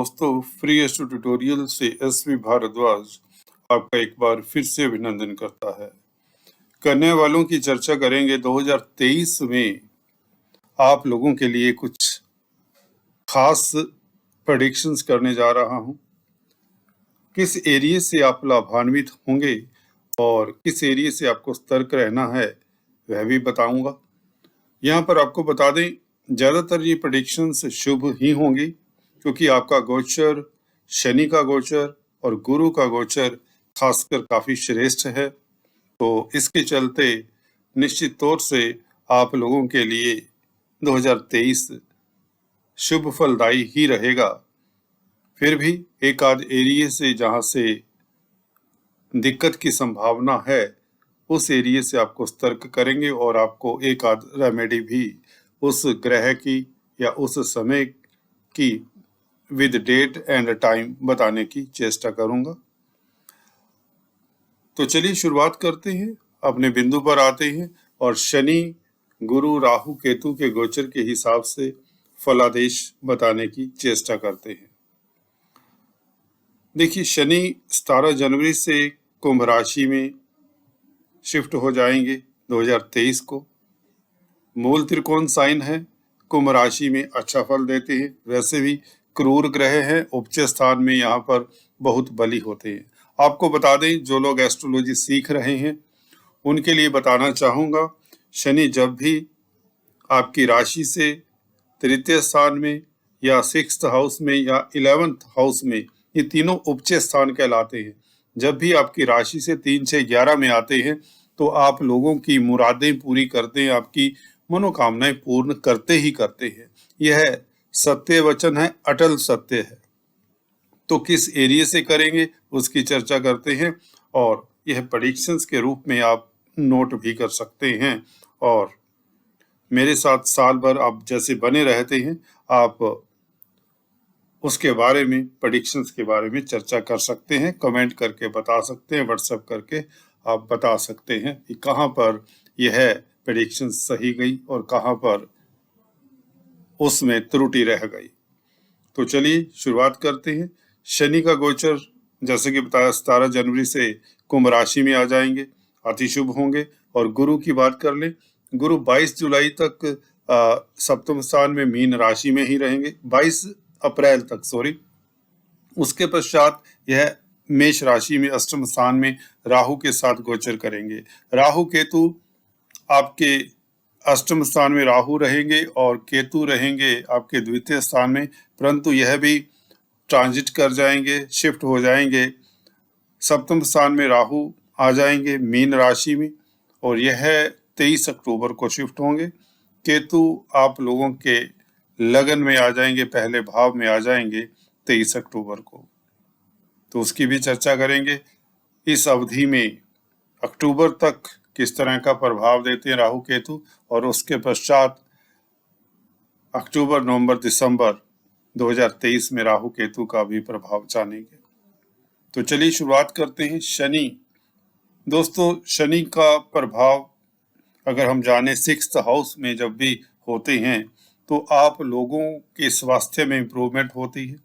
दोस्तों, free astro tutorial से SV Bhardwaj आपका एक बार फिर से अभिनंदन करता है। करने वालों की चर्चा करेंगे। 2023 में आप लोगों के लिए कुछ खास प्रेडिक्शंस करने जा रहा हूं। किस एरिया से आप लाभान्वित होंगे और किस एरिया से आपको सतर्क रहना है वह भी बताऊंगा। यहाँ पर आपको बता दें, ज़्यादातर ये प्रेडिक्शंस शुभ ही होंगी क्योंकि आपका गोचर, शनि का गोचर और गुरु का गोचर खासकर काफ़ी श्रेष्ठ है। तो इसके चलते निश्चित तौर से आप लोगों के लिए 2023 शुभ फलदायी ही रहेगा। फिर भी एक आध एरिया से जहाँ से दिक्कत की संभावना है उस एरिया से आपको सतर्क करेंगे और आपको एक आध रेमेडी भी उस ग्रह की या उस समय की विद डेट एंड टाइम बताने की चेष्टा करूंगा। तो चलिए शुरुआत करते हैं, अपने बिंदु पर आते हैं और शनि, गुरु, राहु, केतु के गोचर के हिसाब से फलादेश बताने की चेष्टा करते हैं। देखिए, शनि 17 जनवरी से कुंभ राशि में शिफ्ट हो जाएंगे 2023 को। मूल त्रिकोण साइन है, कुंभ राशि में अच्छा फल देते हैं। वैसे भी क्रूर ग्रह हैं, उपज स्थान में यहाँ पर बहुत बली होते हैं। आपको बता दें, जो लोग एस्ट्रोलॉजी सीख रहे हैं उनके लिए बताना चाहूँगा, शनि जब भी आपकी राशि से तृतीय स्थान में या 6th हाउस में या 11th हाउस में, ये तीनों उपज स्थान कहलाते हैं, जब भी आपकी राशि से 3, 6, 11 में आते हैं तो आप लोगों की मुरादें पूरी करते हैं, आपकी मनोकामनाएं पूर्ण करते ही करते हैं। यह सत्य वचन है, अटल सत्य है। तो किस एरिया से करेंगे उसकी चर्चा करते हैं और यह प्रेडिक्शंस के रूप में आप नोट भी कर सकते हैं और मेरे साथ साल भर आप जैसे बने रहते हैं, आप उसके बारे में, प्रेडिक्शंस के बारे में चर्चा कर सकते हैं, कमेंट करके बता सकते हैं, व्हाट्सएप करके आप बता सकते हैं कि कहाँ पर यह प्रेडिक्शन सही गई और कहाँ पर उसमें त्रुटि रह गई। तो चलिए शुरुआत करते हैं। शनि का गोचर जैसे कि बताया 17 जनवरी से कुंभ राशि में आ जाएंगे, अति शुभ होंगे। और गुरु की बात कर लें, गुरु 22 जुलाई तक सप्तम स्थान में मीन राशि में ही रहेंगे, 22 अप्रैल तक, सॉरी। उसके पश्चात यह मेष राशि में अष्टम स्थान में राहु के साथ गोचर करेंगे। राहु केतु आपके अष्टम स्थान में राहु रहेंगे और केतु रहेंगे आपके द्वितीय स्थान में, परंतु यह भी ट्रांजिट कर जाएंगे, शिफ्ट हो जाएंगे। सप्तम स्थान में राहु आ जाएंगे मीन राशि में और यह 23 अक्टूबर को शिफ्ट होंगे। केतु आप लोगों के लगन में आ जाएंगे, पहले भाव में आ जाएंगे 23 अक्टूबर को, तो उसकी भी चर्चा करेंगे। इस अवधि में अक्टूबर तक किस तरह का प्रभाव देते हैं राहु केतु और उसके पश्चात अक्टूबर, नवंबर, दिसंबर 2023 में राहु केतु का भी प्रभाव जानेंगे। तो चलिए शुरुआत करते हैं। शनि, दोस्तों शनि का प्रभाव अगर हम जाने 6th हाउस में जब भी होते हैं तो आप लोगों के स्वास्थ्य में इम्प्रूवमेंट होती है।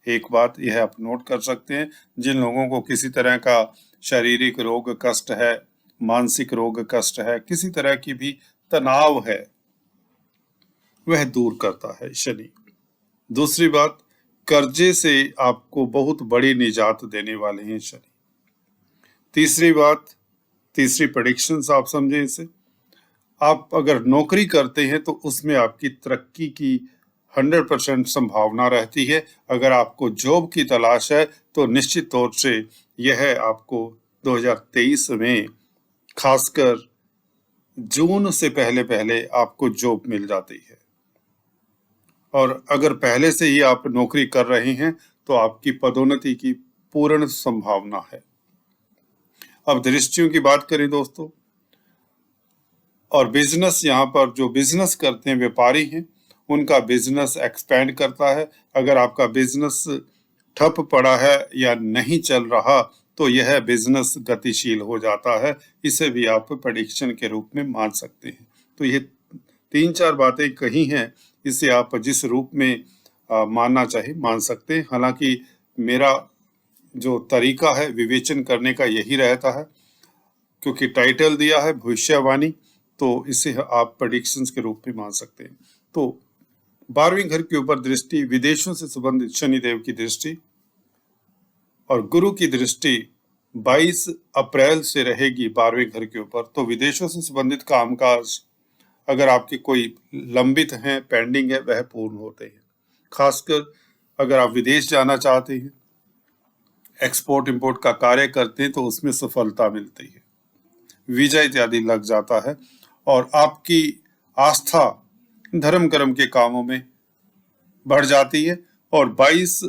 एक बात यह आप नोट कर सकते हैं, जिन लोगों को किसी तरह का शारीरिक रोग कष्ट है, मानसिक रोग कष्ट है, किसी तरह की भी तनाव है, वह दूर करता है शनि। दूसरी बात, कर्जे से आपको बहुत बड़ी निजात देने वाले हैं शनि। तीसरी बात, तीसरी प्रेडिक्शंस आप समझें इसे, आप अगर नौकरी करते हैं तो उसमें आपकी तरक्की की 100% संभावना रहती है। अगर आपको जॉब की तलाश है तो निश्चित तौर से यह आपको 2023 में खासकर जून से पहले पहले आपको जॉब मिल जाती है और अगर पहले से ही आप नौकरी कर रहे हैं तो आपकी पदोन्नति की पूर्ण संभावना है। अब दृष्टियों की बात करें दोस्तों, और बिजनेस, यहाँ पर जो बिजनेस करते हैं, व्यापारी हैं, उनका बिजनेस एक्सपेंड करता है। अगर आपका बिजनेस ठप पड़ा है या नहीं चल रहा तो यह बिजनेस गतिशील हो जाता है। इसे भी आप प्रेडिक्शन के रूप में मान सकते हैं। तो ये 3-4 बातें कही हैं, इसे आप जिस रूप में मानना चाहिए, मान सकते हैं। हालांकि मेरा जो तरीका है विवेचन करने का यही रहता है, क्योंकि टाइटल दिया है भविष्यवाणी, तो इसे आप प्रेडिक्शंस के रूप में मान सकते हैं। तो 12वें घर के ऊपर दृष्टि, विदेशों से संबंधित शनिदेव की दृष्टि और गुरु की दृष्टि 22 अप्रैल से रहेगी 12वें घर के ऊपर। तो विदेशों से संबंधित कामकाज अगर आपके कोई लंबित हैं, पेंडिंग है, वह पूर्ण होते हैं। खासकर अगर आप विदेश जाना चाहते हैं, एक्सपोर्ट इंपोर्ट का कार्य करते हैं, तो उसमें सफलता मिलती है, वीजा इत्यादि लग जाता है और आपकी आस्था धर्म कर्म के कामों में बढ़ जाती है। और 22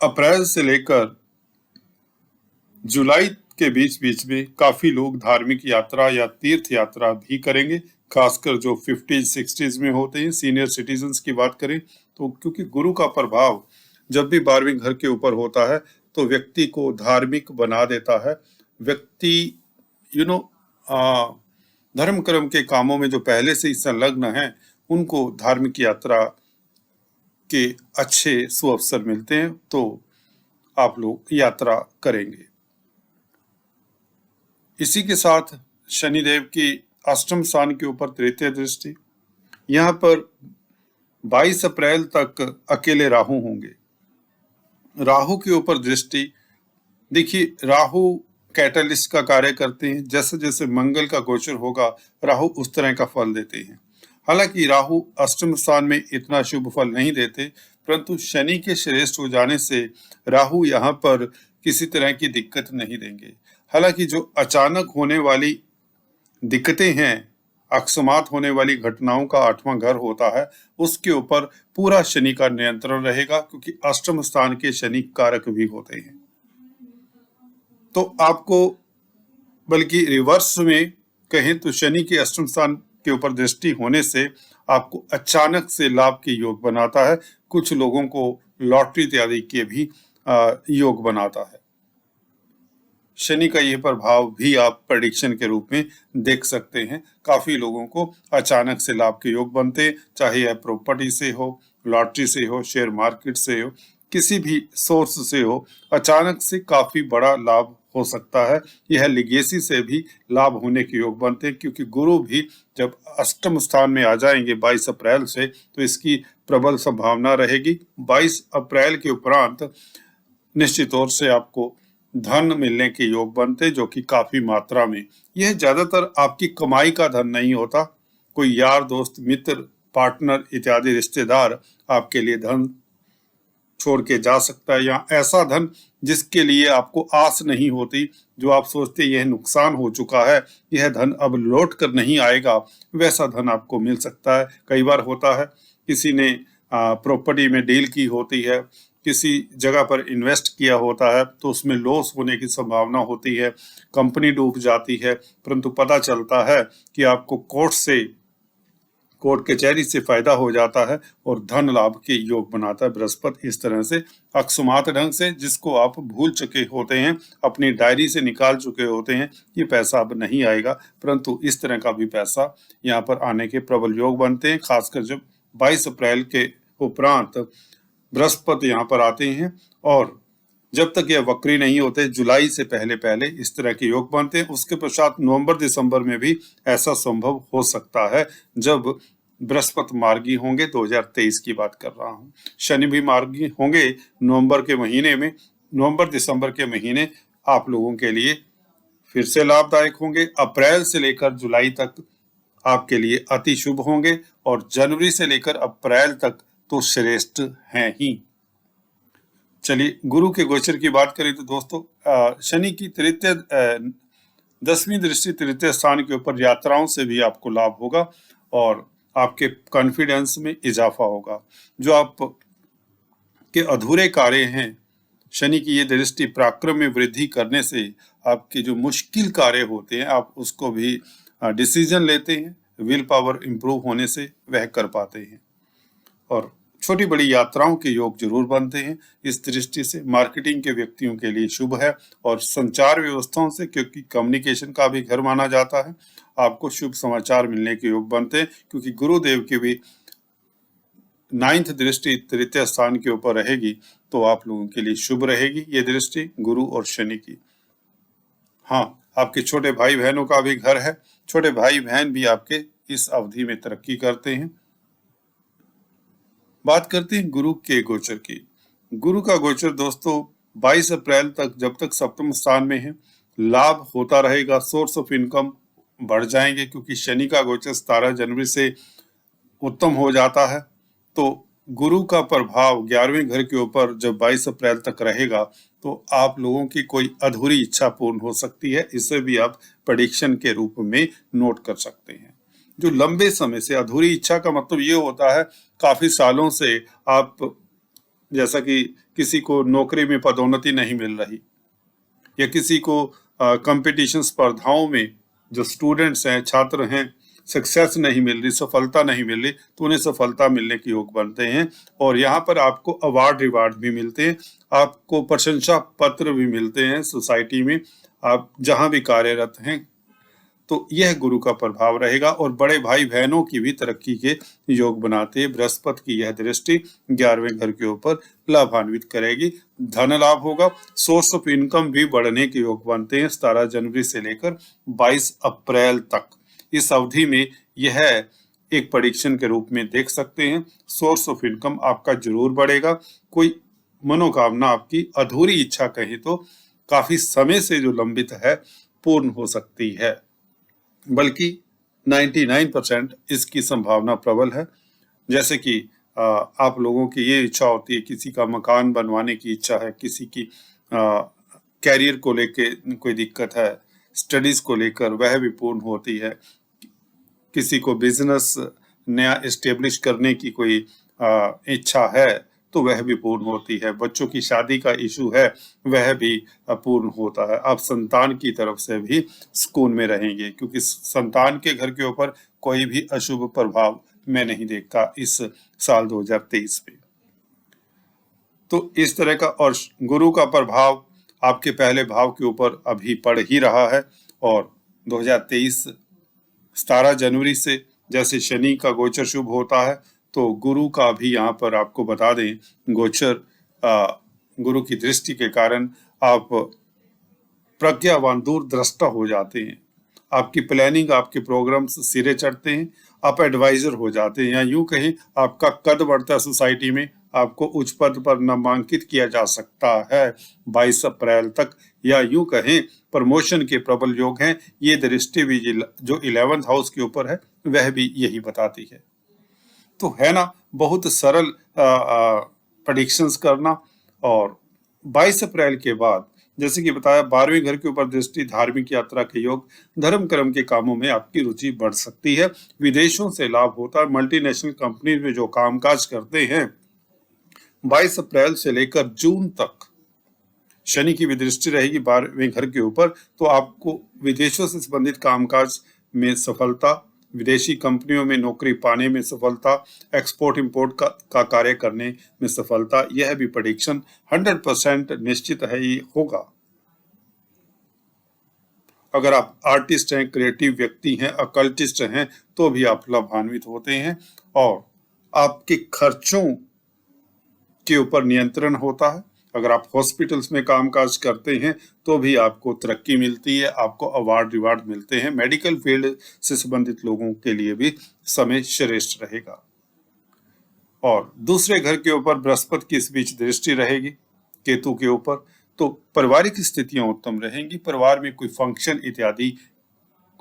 अप्रैल से लेकर जुलाई के बीच बीच में काफी लोग धार्मिक यात्रा या तीर्थ यात्रा भी करेंगे, खासकर जो 50s 60s में होते हैं, सीनियर सिटीजन्स की बात करें तो, क्योंकि गुरु का प्रभाव जब भी 12वें घर के ऊपर होता है तो व्यक्ति को धार्मिक बना देता है। व्यक्ति धर्म कर्म के कामों में जो पहले से ही संलग्न हैं, उनको धार्मिक यात्रा के अच्छे सुअवसर मिलते हैं, तो आप लोग यात्रा करेंगे। इसी के साथ शनिदेव की अष्टम स्थान के ऊपर तृतीय दृष्टि, यहाँ पर 22 अप्रैल तक अकेले राहु होंगे। राहु के ऊपर दृष्टि, देखिए राहु कैटलिस्ट का कार्य करते हैं, जैसे जैसे मंगल का गोचर होगा राहु उस तरह का फल देते हैं। हालांकि राहु अष्टम स्थान में इतना शुभ फल नहीं देते, परंतु शनि के श्रेष्ठ हो जाने से राहु यहाँ पर किसी तरह की दिक्कत नहीं देंगे। हालांकि जो अचानक होने वाली दिक्कतें हैं, अकस्मात होने वाली घटनाओं का 8वां घर होता है, उसके ऊपर पूरा शनि का नियंत्रण रहेगा, क्योंकि अष्टम स्थान के शनि कारक भी होते हैं। तो आपको बल्कि रिवर्स में कहें तो शनि के अष्टम स्थान के ऊपर दृष्टि होने से आपको अचानक से लाभ के योग बनाता है। कुछ लोगों को लॉटरी इत्यादि के भी योग बनाता है। शनि का यह प्रभाव भी आप प्रेडिक्शन के रूप में देख सकते हैं। काफी लोगों को अचानक से लाभ के योग बनते, चाहे यह प्रॉपर्टी से हो, लॉटरी से हो, शेयर मार्केट से हो, किसी भी सोर्स से हो, अचानक से काफी बड़ा लाभ हो सकता है। यह लिगेसी से भी लाभ होने के योग बनते हैं, क्योंकि गुरु भी जब अष्टम स्थान में आ जाएंगे 22 अप्रैल से, तो इसकी प्रबल संभावना रहेगी। 22 अप्रैल के उपरांत निश्चित तौर से आपको धन मिलने के योग बनते, जो कि काफी मात्रा में, यह ज्यादातर आपकी कमाई का धन नहीं होता, कोई यार दोस्त मित्र पार्टनर इत्यादि रिश्तेदार आपके लिए धन छोड़ के जा सकता है, या ऐसा धन जिसके लिए आपको आस नहीं होती, जो आप सोचते यह नुकसान हो चुका है, यह धन अब लौट कर नहीं आएगा, वैसा धन आपको मिल सकता है। कई बार होता है किसी ने प्रॉपर्टी में डील की होती है, किसी जगह पर इन्वेस्ट किया होता है, तो उसमें लॉस होने की संभावना होती है, कंपनी डूब जाती है, परंतु पता चलता है कि आपको कोर्ट कचहरी से फायदा हो जाता है और धन लाभ के योग बनाता है बृहस्पति। इस तरह से अकस्मात ढंग से, जिसको आप भूल चुके होते हैं, अपनी डायरी से निकाल चुके होते हैं, ये पैसा अब नहीं आएगा, परंतु इस तरह का भी पैसा यहाँ पर आने के प्रबल योग बनते हैं, खासकर जब 22 अप्रैल के उपरांत बृहस्पति यहाँ पर आते हैं। और जब तक यह वक्री नहीं होते, जुलाई से पहले पहले इस तरह के योग बनते हैं। उसके पश्चात नवंबर दिसंबर में भी ऐसा संभव हो सकता है, जब बृहस्पति मार्गी होंगे। 2023 की बात कर रहा हूँ। शनि भी मार्गी होंगे नवंबर के महीने में। नवंबर दिसंबर के महीने आप लोगों के लिए फिर से लाभदायक होंगे। अप्रैल से लेकर जुलाई तक आपके लिए अति शुभ होंगे, और जनवरी से लेकर अप्रैल तक तो श्रेष्ठ हैं ही। चलिए, गुरु के गोचर की बात करें तो दोस्तों, शनि की 10वीं दृष्टि तृतीय स्थान के ऊपर यात्राओं से भी आपको लाभ होगा, और आपके कॉन्फिडेंस में इजाफा होगा। जो आप के अधूरे कार्य हैं, शनि की ये दृष्टि पराक्रम में वृद्धि करने से आपके जो मुश्किल कार्य होते हैं, आप उसको भी डिसीजन लेते हैं, विल पावर इंप्रूव होने से वह कर पाते हैं। और छोटी बड़ी यात्राओं के योग जरूर बनते हैं। इस दृष्टि से मार्केटिंग के व्यक्तियों के लिए शुभ है, और संचार व्यवस्थाओं से, क्योंकि कम्युनिकेशन का भी घर माना जाता है, आपको शुभ समाचार मिलने के योग बनते हैं, क्योंकि गुरुदेव की भी 9th दृष्टि तृतीय स्थान के ऊपर रहेगी तो आप लोगों के लिए शुभ रहेगी ये दृष्टि गुरु और शनि की। हाँ, आपके छोटे भाई बहनों का भी घर है, छोटे भाई बहन भी आपके इस अवधि में तरक्की करते हैं। बात करते हैं गुरु के गोचर की। गुरु का गोचर दोस्तों 22 अप्रैल तक जब तक सप्तम स्थान में है, लाभ होता रहेगा, सोर्स ऑफ इनकम बढ़ जाएंगे, क्योंकि शनि का गोचर 17 जनवरी से उत्तम हो जाता है। तो गुरु का प्रभाव 11वें घर के ऊपर जब 22 अप्रैल तक रहेगा तो आप लोगों की कोई अधूरी इच्छा पूर्ण हो सकती है। इसे भी आप प्रेडिक्शन के रूप में नोट कर सकते हैं। जो लंबे समय से अधूरी इच्छा का मतलब ये होता है काफी सालों से आप, जैसा कि किसी को नौकरी में पदोन्नति नहीं मिल रही या किसी को कंपटीशन स्पर्धाओं में जो स्टूडेंट्स हैं, छात्र हैं, सक्सेस नहीं मिल रही, सफलता नहीं मिल रही, तो उन्हें सफलता मिलने के योग बनते हैं और यहाँ पर आपको अवार्ड रिवार्ड भी मिलते हैं, आपको प्रशंसा पत्र भी मिलते हैं सोसाइटी में, आप जहां भी कार्यरत हैं। तो यह गुरु का प्रभाव रहेगा और बड़े भाई बहनों की भी तरक्की के योग बनाते हैं। बृहस्पति की यह दृष्टि 11वें घर के ऊपर लाभान्वित करेगी, धन लाभ होगा, सोर्स ऑफ इनकम भी बढ़ने के योग बनते हैं 17 जनवरी से लेकर 22 अप्रैल तक। इस अवधि में यह एक प्रेडिक्शन के रूप में देख सकते हैं। सोर्स ऑफ इनकम आपका जरूर बढ़ेगा, कोई मनोकामना आपकी अधूरी इच्छा कहें तो काफी समय से जो लंबित है पूर्ण हो सकती है, बल्कि 99% इसकी संभावना प्रबल है। जैसे कि आप लोगों की ये इच्छा होती है, किसी का मकान बनवाने की इच्छा है, किसी की कैरियर को लेके कोई दिक्कत है, स्टडीज को लेकर वह भी पूर्ण होती है, किसी को बिजनेस नया एस्टेब्लिश करने की कोई इच्छा है तो वह भी पूर्ण होती है, बच्चों की शादी का इशू है वह भी पूर्ण होता है। आप संतान की तरफ से भी सुकून में रहेंगे, क्योंकि संतान के घर के ऊपर कोई भी अशुभ प्रभाव मैं नहीं देखता इस साल 2023 में। तो इस तरह का, और गुरु का प्रभाव आपके पहले भाव के ऊपर अभी पड़ ही रहा है और 2023 17 जनवरी से जैसे शनि का गोचर शुभ होता है तो गुरु का भी यहाँ पर आपको बता दें गोचर, गुरु की दृष्टि के कारण आप प्रज्ञावान दूरदृष्टा हो जाते हैं, आपकी प्लानिंग, आपके प्रोग्राम्स सिरे चढ़ते हैं, आप एडवाइजर हो जाते हैं, या यूं कहें आपका कद बढ़ता है सोसाइटी में, आपको उच्च पद पर नामांकित किया जा सकता है 22 अप्रैल तक, या यूं कहें प्रमोशन के प्रबल योग हैं। ये दृष्टि भी जो 11th हाउस के ऊपर है वह भी यही बताती है। तो है ना बहुत सरल प्रेडिक्शंस करना। और 22 अप्रैल के बाद जैसे कि बताया 12वें घर के ऊपर दृष्टि, धार्मिक यात्रा के योग, धर्म कर्म के कामों में आपकी रुचि बढ़ सकती है, विदेशों से लाभ होता है, मल्टीनेशनल कंपनी में जो कामकाज करते हैं 22 अप्रैल से लेकर जून तक शनि की भी दृष्टि रहेगी 12वें घर के ऊपर, तो आपको विदेशों से संबंधित कामकाज में सफलता, विदेशी कंपनियों में नौकरी पाने में सफलता, एक्सपोर्ट इंपोर्ट का कार्य करने में सफलता, यह भी प्रेडिक्शन 100% निश्चित है ये होगा। अगर आप आर्टिस्ट हैं, क्रिएटिव व्यक्ति हैं, अकल्टिस्ट हैं तो भी आप लाभान्वित होते हैं और आपके खर्चों के ऊपर नियंत्रण होता है। अगर आप हॉस्पिटल्स में कामकाज करते हैं तो भी आपको तरक्की मिलती है, आपको अवार्ड रिवार्ड मिलते हैं। मेडिकल फील्ड से संबंधित लोगों के लिए भी समय श्रेष्ठ रहेगा। और दूसरे घर के ऊपर बृहस्पति की इस बीच दृष्टि रहेगी केतु के ऊपर, तो पारिवारिक स्थितियां उत्तम रहेंगी, परिवार में कोई फंक्शन इत्यादि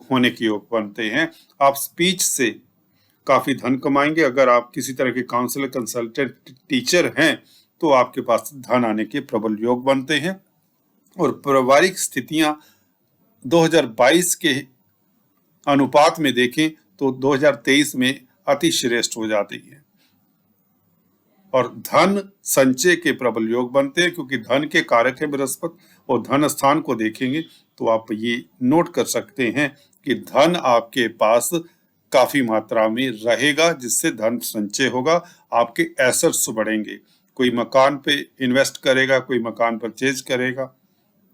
होने के योग बनते हैं। आप स्पीच से काफी धन कमाएंगे। अगर आप किसी तरह के काउंसलर, कंसल्टेंट, टीचर हैं तो आपके पास धन आने के प्रबल योग बनते हैं। और पारिवारिक स्थितियां 2022 के अनुपात में देखें तो 2023 में अति श्रेष्ठ हो जाती है और धन संचय के प्रबल योग बनते हैं, क्योंकि धन के कारक है बृहस्पति। और धन स्थान को देखेंगे तो आप ये नोट कर सकते हैं कि धन आपके पास काफी मात्रा में रहेगा, जिससे धन संचय होगा, आपके एसेट्स बढ़ेंगे। कोई मकान पे इन्वेस्ट करेगा, कोई मकान परचेज करेगा,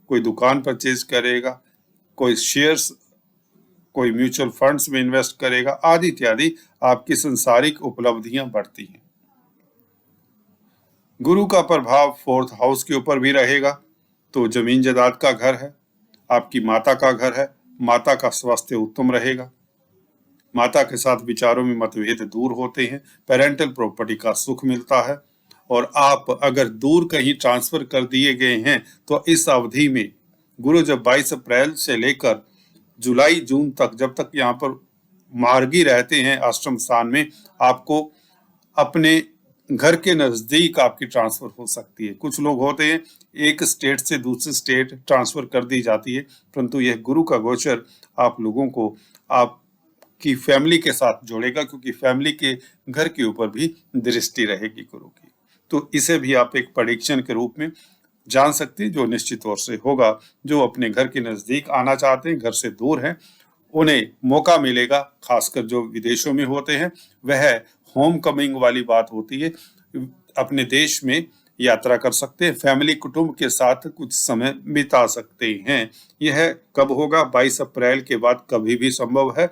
कोई दुकान परचेज करेगा, कोई शेयर्स, कोई म्यूचुअल फंड्स में इन्वेस्ट करेगा, आदि इत्यादि आपकी संसारिक उपलब्धियां बढ़ती हैं। गुरु का प्रभाव 4th हाउस के ऊपर भी रहेगा, तो जमीन जायदाद का घर है, आपकी माता का घर है, माता का स्वास्थ्य उत्तम रहेगा, माता के साथ विचारों में मतभेद दूर होते हैं, पेरेंटल प्रॉपर्टी का सुख मिलता है। और आप अगर दूर कहीं ट्रांसफर कर दिए गए हैं तो इस अवधि में गुरु जब 22 अप्रैल से लेकर जुलाई जून तक, जब तक यहाँ पर मार्गी रहते हैं अष्टम स्थान में, आपको अपने घर के नजदीक आपकी ट्रांसफर हो सकती है। कुछ लोग होते हैं एक स्टेट से दूसरे स्टेट ट्रांसफर कर दी जाती है, परंतु यह गुरु का गोचर आप लोगों को आपकी फैमिली के साथ जोड़ेगा, क्योंकि फैमिली के घर के ऊपर भी दृष्टि रहेगी गुरु की। तो इसे भी आप एक प्रेडिक्शन के रूप में जान सकते हैं, जो निश्चित तौर से होगा। जो अपने घर के नजदीक आना चाहते हैं, घर से दूर हैं, उन्हें मौका मिलेगा। खासकर जो विदेशों में होते हैं, वह होम कमिंग वाली बात होती है, अपने देश में यात्रा कर सकते हैं, फैमिली कुटुंब के साथ कुछ समय बिता सकते हैं। यह कब होगा? 22 अप्रैल के बाद कभी भी संभव है।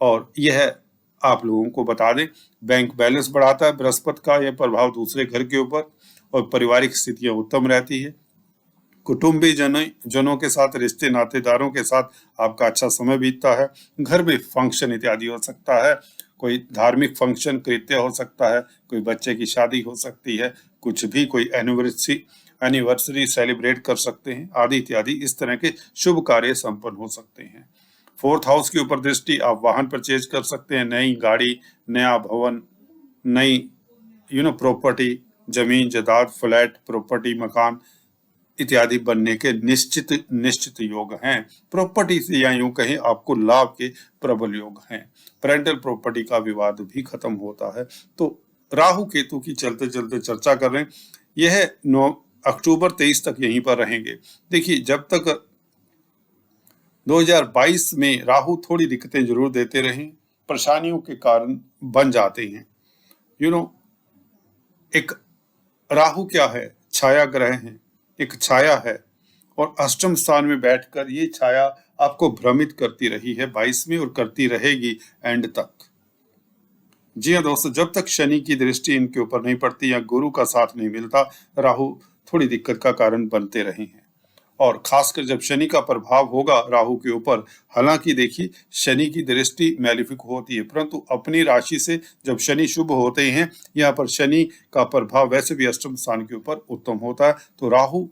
और यह आप लोगों को बता दें, बैंक बैलेंस बढ़ाता है बृहस्पति का यह प्रभाव दूसरे घर के ऊपर, और पारिवारिक स्थितियां उत्तम रहती है। कुटुंबी जनों के साथ, रिश्ते नातेदारों के साथ आपका अच्छा समय बीतता है। घर में फंक्शन इत्यादि हो सकता है, कोई धार्मिक फंक्शन कृत्य हो सकता है, कोई बच्चे की शादी हो सकती है, कुछ भी कोई एनिवर्सरी सेलिब्रेट कर सकते हैं, आदि इत्यादि। इस तरह के शुभ कार्य संपन्न हो सकते हैं। 4th हाउस के ऊपर दृष्टि, आप वाहन परचेज कर सकते हैं, नई गाड़ी, नया भवन, नई प्रॉपर्टी, जमीन जायदाद, फ्लैट, प्रॉपर्टी, मकान इत्यादि बनने के निश्चित योग हैं। प्रॉपर्टी से या यूं कहें आपको लाभ के प्रबल योग हैं। पेरेंटल प्रॉपर्टी का विवाद भी खत्म होता है। तो राहु केतु की चलते चलते चर्चा कर रहे हैं। यह 9 अक्टूबर 23 तक यहीं पर रहेंगे। देखिए, जब तक 2022 में राहु थोड़ी दिक्कतें जरूर देते रहे, परेशानियों के कारण बन जाते हैं। एक राहु क्या है? छाया ग्रह है, एक छाया है, और अष्टम स्थान में बैठकर ये छाया आपको भ्रमित करती रही है 22 में, और करती रहेगी एंड तक। जी हाँ दोस्तों, जब तक शनि की दृष्टि इनके ऊपर नहीं पड़ती या गुरु का साथ नहीं मिलता, राहु थोड़ी दिक्कत का कारण बनते रहे हैं। और खासकर जब शनि का प्रभाव होगा राहु के ऊपर, हालांकि देखिए शनि की दृष्टि मैलिफिक होती है, परंतु अपनी राशि से जब शनि शुभ होते हैं, यहाँ पर शनि का प्रभाव वैसे भी अष्टम स्थान के ऊपर उत्तम होता है। तो राहु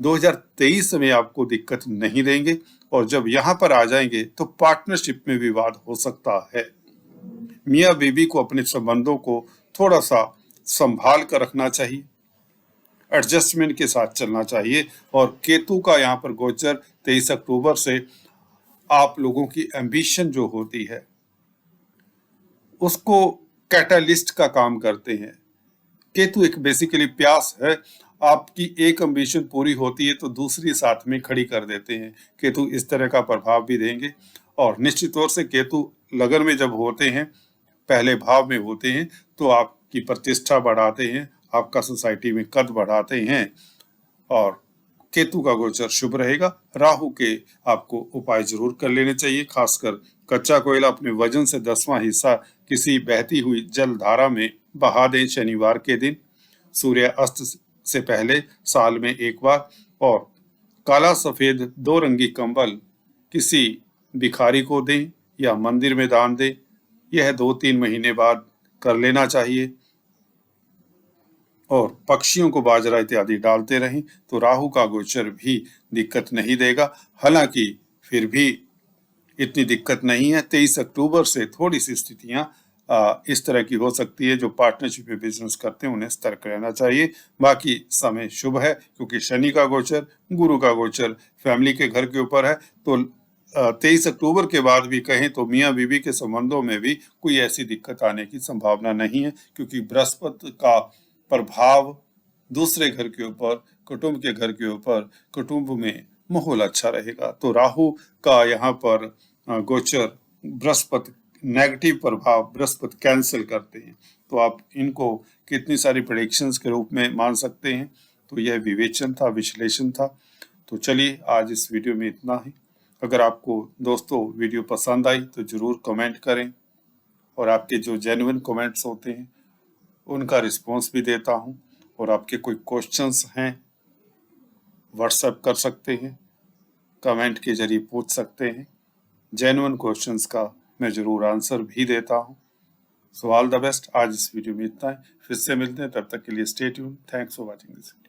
2023 में आपको दिक्कत नहीं देंगे, और जब यहाँ पर आ जाएंगे तो पार्टनरशिप में विवाद हो सकता है। मियाँ बीवी को अपने संबंधों को थोड़ा सा संभाल कर रखना चाहिए, एडजस्टमेंट के साथ चलना चाहिए। और केतु का यहाँ पर गोचर 23 अक्टूबर से आप लोगों की एम्बिशन जो होती है उसको कैटालिस्ट का काम करते हैं। केतु एक बेसिकली प्यास है, आपकी एक एम्बिशन पूरी होती है तो दूसरी साथ में खड़ी कर देते हैं। केतु इस तरह का प्रभाव भी देंगे। और निश्चित तौर से केतु लगन में जब होते हैं, पहले भाव में होते हैं, तो आपकी प्रतिष्ठा बढ़ाते हैं, आपका सोसाइटी में कद बढ़ाते हैं। और केतु का गोचर शुभ रहेगा। राहु के आपको उपाय जरूर कर लेने चाहिए। खासकर कच्चा कोयला अपने वजन से 10वां हिस्सा किसी बहती हुई जल धारा में बहा दें शनिवार के दिन, सूर्य अस्त से पहले साल में एक बार। और काला सफेद 2 रंगी कंबल किसी भिखारी को दें या मंदिर में दान दें। यह 2-3 महीने बाद कर लेना चाहिए। और पक्षियों को बाजरा इत्यादि डालते रहें तो राहु का गोचर भी दिक्कत नहीं देगा। हालांकि फिर भी इतनी दिक्कत नहीं है। 23 अक्टूबर से थोड़ी सी स्थितियां इस तरह की हो सकती है। जो पार्टनरशिप में बिजनेस करते हैं उन्हें सतर्क रहना चाहिए। बाकी समय शुभ है, क्योंकि शनि का गोचर, गुरु का गोचर फैमिली के घर के ऊपर है। तो 23 अक्टूबर के बाद भी कहें तो मियाँ बीवी के संबंधों में भी कोई ऐसी दिक्कत आने की संभावना नहीं है, क्योंकि बृहस्पति का प्रभाव दूसरे घर के ऊपर, कुटुंब के घर के ऊपर, कुटुंब में माहौल अच्छा रहेगा। तो राहु का यहाँ पर गोचर, बृहस्पति नेगेटिव प्रभाव बृहस्पति कैंसिल करते हैं। तो आप इनको कितनी सारी प्रेडिक्शंस के रूप में मान सकते हैं। तो यह विवेचन था, विश्लेषण था। तो चलिए आज इस वीडियो में इतना ही। अगर आपको दोस्तों वीडियो पसंद आई तो जरूर कमेंट करें, और आपके जो जेन्युइन कमेंट्स होते हैं उनका रिस्पॉन्स भी देता हूं। और आपके कोई क्वेश्चंस हैं व्हाट्सएप कर सकते हैं, कमेंट के जरिए पूछ सकते हैं। जेन्युइन क्वेश्चंस का मैं जरूर आंसर भी देता हूं। So all the best. आज इस वीडियो में इतना है, फिर से मिलते हैं, तब तक के लिए stay tune. Thanks for watching this.